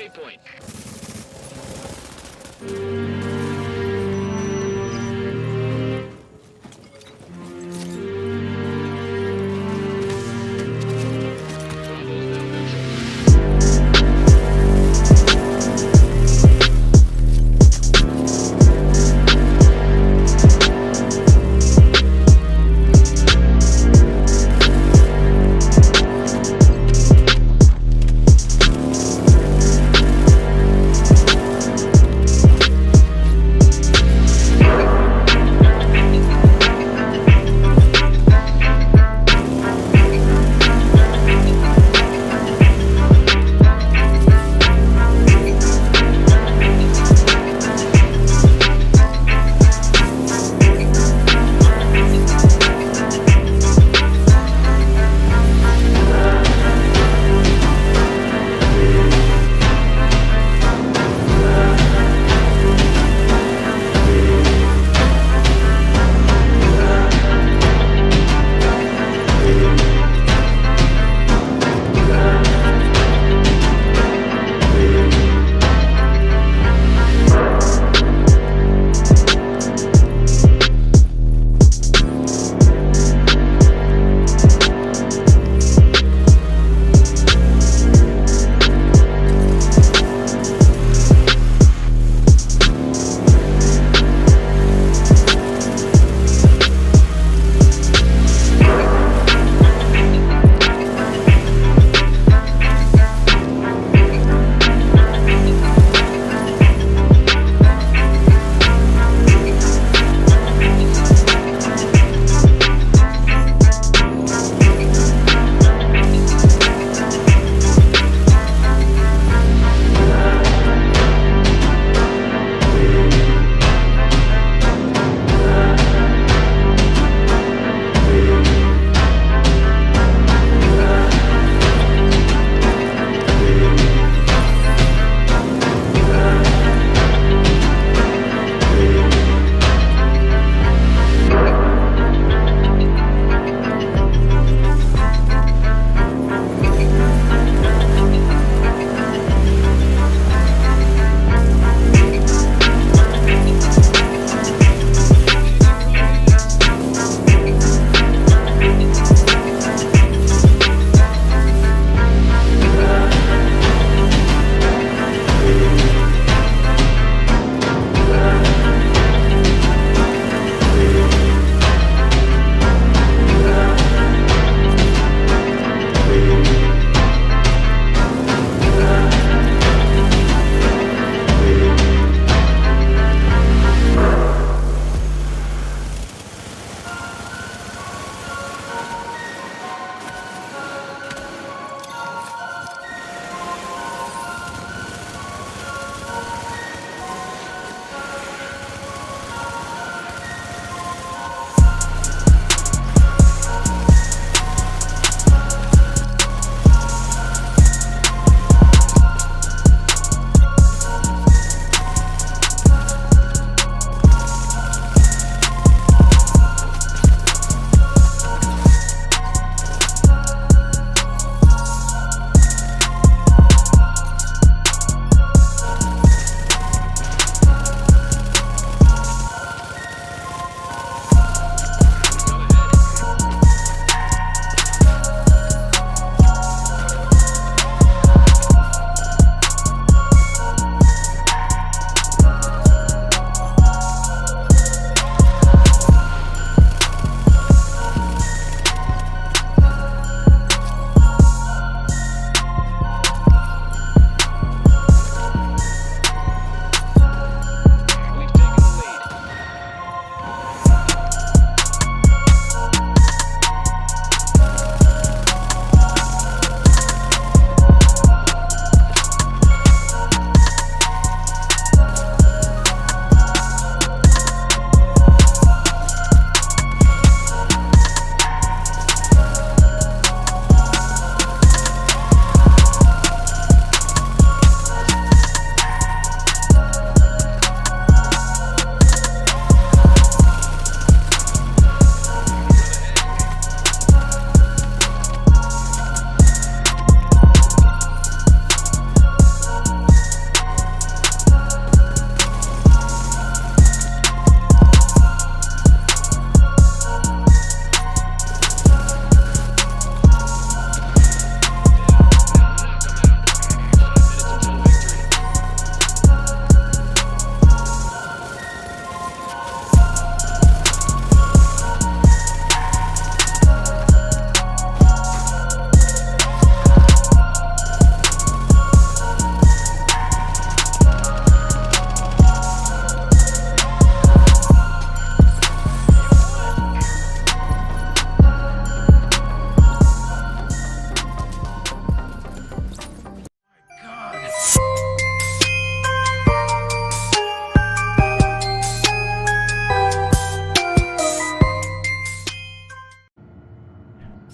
waypoint. Bravo's now neutral.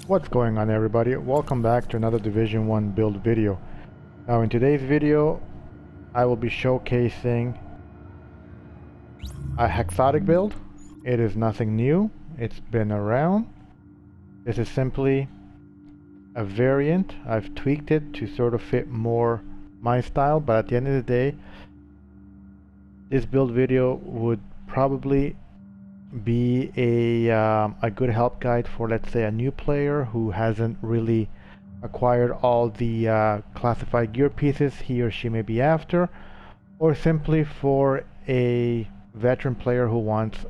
What's going on, everybody? Welcome back to another Division 1 build video. Now in today's video I will be showcasing a Hexotic build. It is nothing new, it's been around. This is simply a variant. I've tweaked it to sort of fit more my style, but at the end of the day this build video would probably be a good help guide for, let's say, a new player who hasn't really acquired all the classified gear pieces he or she may be after, or simply for a veteran player who wants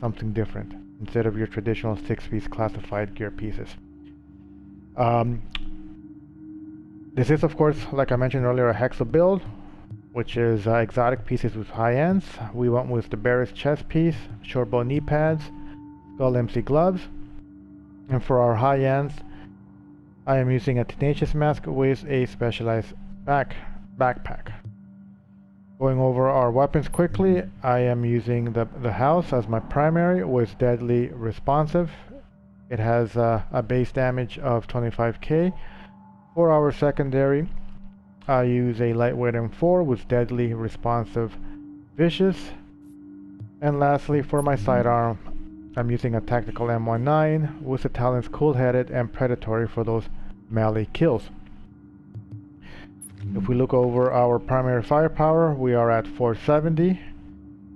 something different instead of your traditional 6-piece classified gear pieces. This is, of course, like I mentioned earlier, a Hexo build, which is exotic pieces with high ends. We went with the Bearish chest piece, short bow knee pads, skull MC gloves, and for our high ends I am using a Tenacious mask with a specialized backpack. Going over our weapons quickly, I am using the house as my primary with deadly responsive. It has a base damage of 25k. For our secondary, I use a lightweight M4 with deadly responsive vicious. And lastly, for my sidearm, I'm using a tactical M19 with the talents cool-headed and predatory for those melee kills. If we look over our primary firepower, we are at 470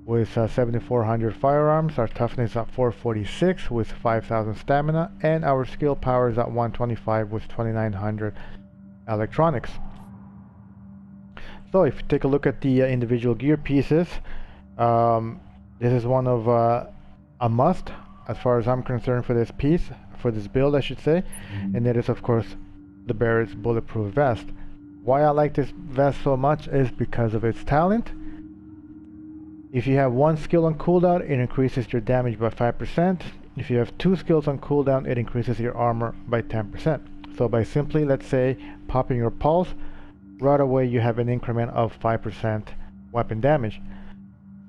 with 7400 firearms. Our toughness is at 446 with 5000 stamina, and our skill power is at 125 with 2900 electronics. So if you take a look at the individual gear pieces, this is one of a must as far as I'm concerned for this piece, for this build I should say, and it is of course the Bearish Bulletproof vest. Why I like this vest so much is because of its talent. If you have one skill on cooldown, it increases your damage by 5%. If you have two skills on cooldown, it increases your armor by 10%. So by simply, let's say, popping your pulse, right away you have an increment of 5% weapon damage.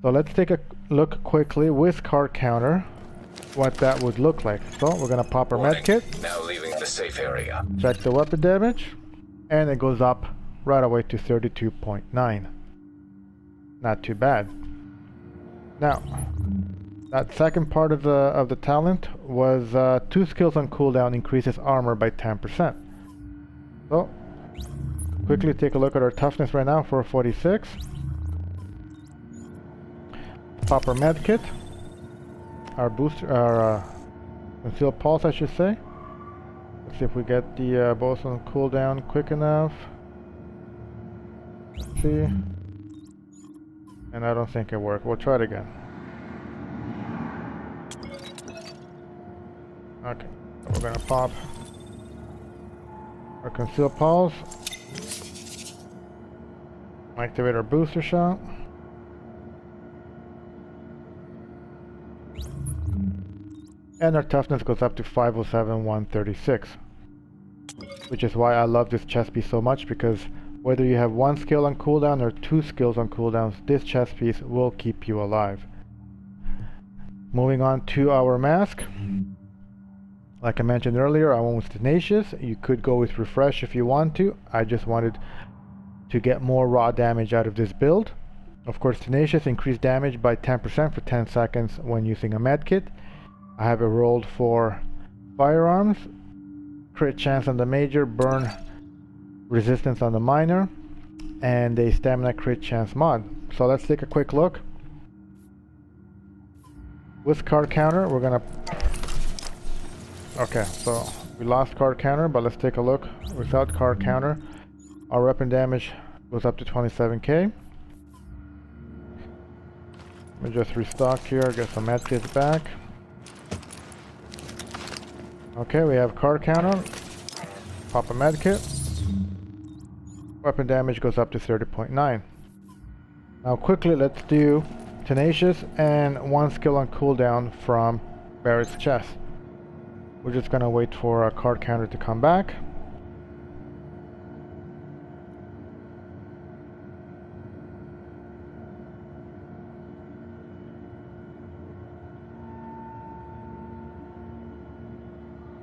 So let's take a look quickly with card counter what that would look like. So we're gonna pop our med kit. Now leaving the safe area. Check the weapon damage, and it goes up right away to 32.9. Not too bad. Now, that second part of the talent was two skills on cooldown increases armor by 10%. So quickly take a look at our toughness right now for 46. Pop our med kit, our booster, our concealed pulse I should say. Let's see if we get the both on cooldown quick enough. Let's see. And I don't think it worked. We'll try it again. Okay, we're gonna pop our concealed pulse. Activate our booster shot. And our toughness goes up to 507, 136. Which is why I love this chest piece so much, because whether you have one skill on cooldown or two skills on cooldowns, this chest piece will keep you alive. Moving on to our mask. Like I mentioned earlier, I went with Tenacious. You could go with Refresh if you want to. I just wanted to get more raw damage out of this build. Of course, Tenacious increased damage by 10% for 10 seconds when using a medkit. I have it rolled for firearms, crit chance on the major, burn resistance on the minor, and a stamina crit chance mod. So let's take a quick look. With card counter, we're gonna... Okay, so we lost card counter, but let's take a look. Without card counter, our weapon damage goes up to 27k. Let me just restock here, get some medkits back. Okay, we have card counter. Pop a medkit. Weapon damage goes up to 30.9. Now quickly let's do Tenacious and one skill on cooldown from Barrett's chest. We're just gonna wait for a card counter to come back.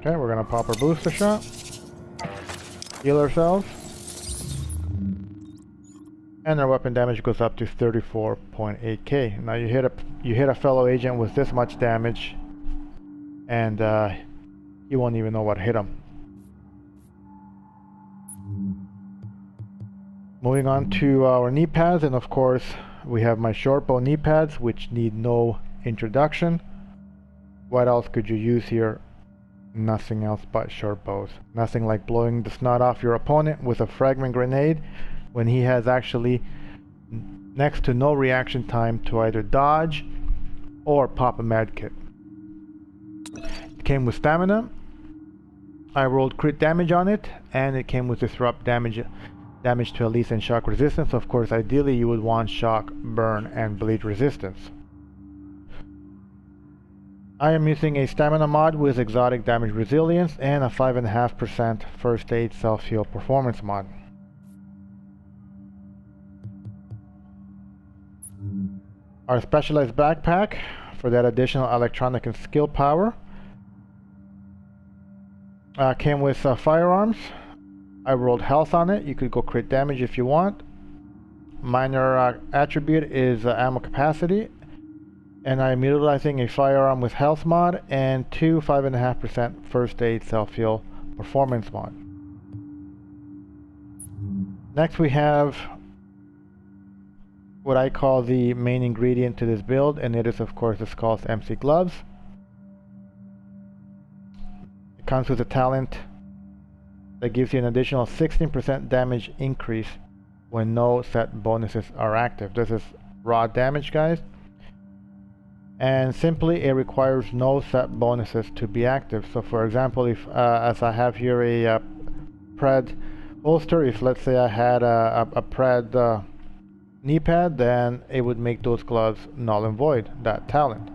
Okay, we're gonna pop our booster shot. Heal ourselves. And our weapon damage goes up to 34.8k. Now you hit a fellow agent with this much damage, and you won't even know what hit him. Moving on to our knee pads, and of course we have my short bow knee pads, which need no introduction. What else could you use here? Nothing else but short bows. Nothing like blowing the snot off your opponent with a fragment grenade when he has actually next to no reaction time to either dodge or pop a med kit. It came with stamina. I rolled crit damage on it, and it came with disrupt damage to Elise and shock resistance. Of course, ideally you would want shock, burn, and bleed resistance. I am using a stamina mod with exotic damage resilience and a 5.5% first aid self-heal performance mod. Our specialized backpack for that additional electronic and skill power came with firearms. I rolled health on it. You could go crit damage if you want. Minor attribute is ammo capacity, and I'm utilizing a firearm with health mod and two 5.5% first aid self-heal performance mod. Next we have what I call the main ingredient to this build, and it is of course the Skull's MC gloves. It comes with a talent that gives you an additional 16% damage increase when no set bonuses are active. This is raw damage, guys, and simply it requires no set bonuses to be active. So for example, if as I have here a pred holster, if let's say I had a pred knee pad, then it would make those gloves null and void, that talent.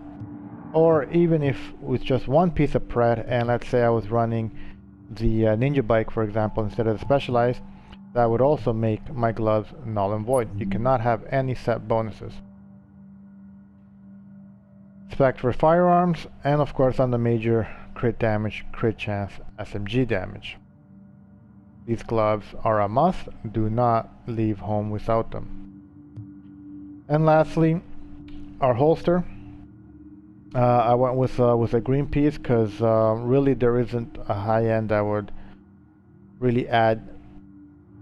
Or even if with just one piece of pred, and let's say I was running the ninja bike, for example, instead of the specialized, that would also make my gloves null and void. You cannot have any set bonuses. Spec for firearms, and of course on the major crit damage, crit chance, SMG damage. These gloves are a must. Do not leave home without them. And lastly, our holster. I went with a green piece because really there isn't a high end that would really add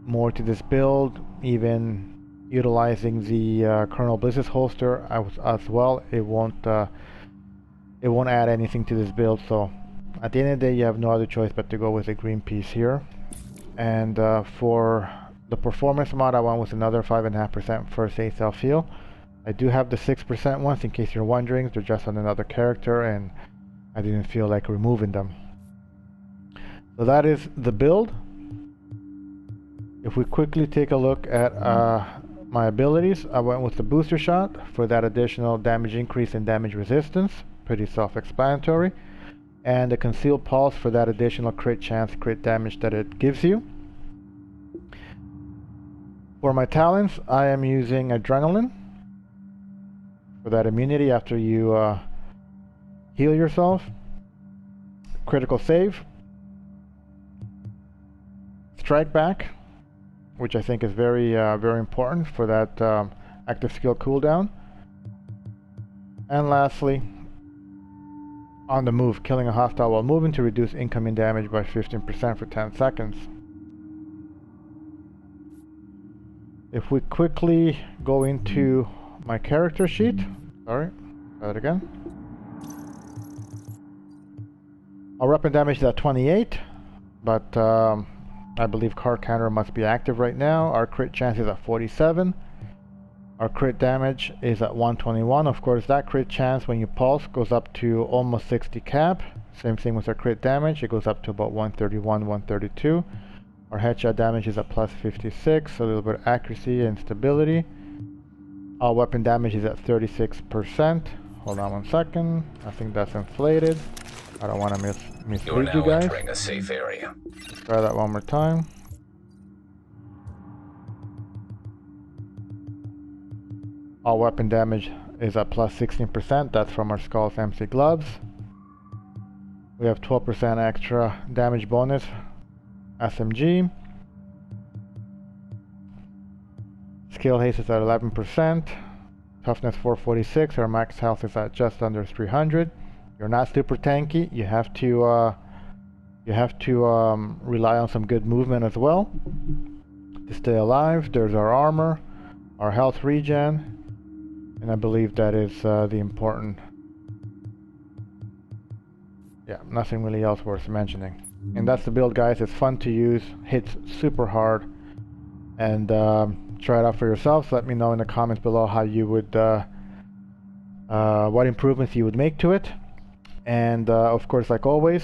more to this build. Even utilizing the Colonel Bliss's holster as well, it won't add anything to this build. So at the end of the day, you have no other choice but to go with a green piece here. And for the performance mod, I went with another 5.5% first aid self-heal. I do have the 6% ones, in case you're wondering. They're just on another character, and I didn't feel like removing them. So that is the build. If we quickly take a look at my abilities, I went with the booster shot for that additional damage increase and damage resistance. Pretty self-explanatory. And the concealed pulse for that additional crit chance, crit damage that it gives you. For my talents, I am using adrenaline for that immunity after you heal yourself. Critical save. Strike back, which I think is very important for that active skill cooldown. And lastly, on the move, killing a hostile while moving to reduce incoming damage by 15% for 10 seconds. If we quickly go into my character sheet, sorry, try that again. Our weapon damage is at 28, but I believe card counter must be active right now. Our crit chance is at 47. Our crit damage is at 121. Of course, that crit chance when you pulse goes up to almost 60 cap. Same thing with our crit damage. It goes up to about 131, 132. Our headshot damage is at plus 56, a little bit of accuracy and stability. Our weapon damage is at 36%. Hold on one second. I think that's inflated. I don't want to mislead you guys. Entering a safe area. Try that one more time. Our weapon damage is at plus 16%. That's from our Skull's MC gloves. We have 12% extra damage bonus. SMG. Skill haste is at 11%. Toughness 446. Our max health is at just under 300. You're not super tanky. You have to rely on some good movement as well to stay alive. There's our armor, our health regen, and I believe that is the important. Yeah, nothing really else worth mentioning. And that's the build, guys. It's fun to use, hits super hard, and try it out for yourselves. Let me know in the comments below how you would, what improvements you would make to it. And of course, like always,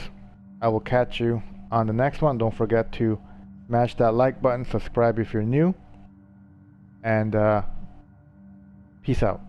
I will catch you on the next one. Don't forget to smash that like button, subscribe if you're new, and peace out.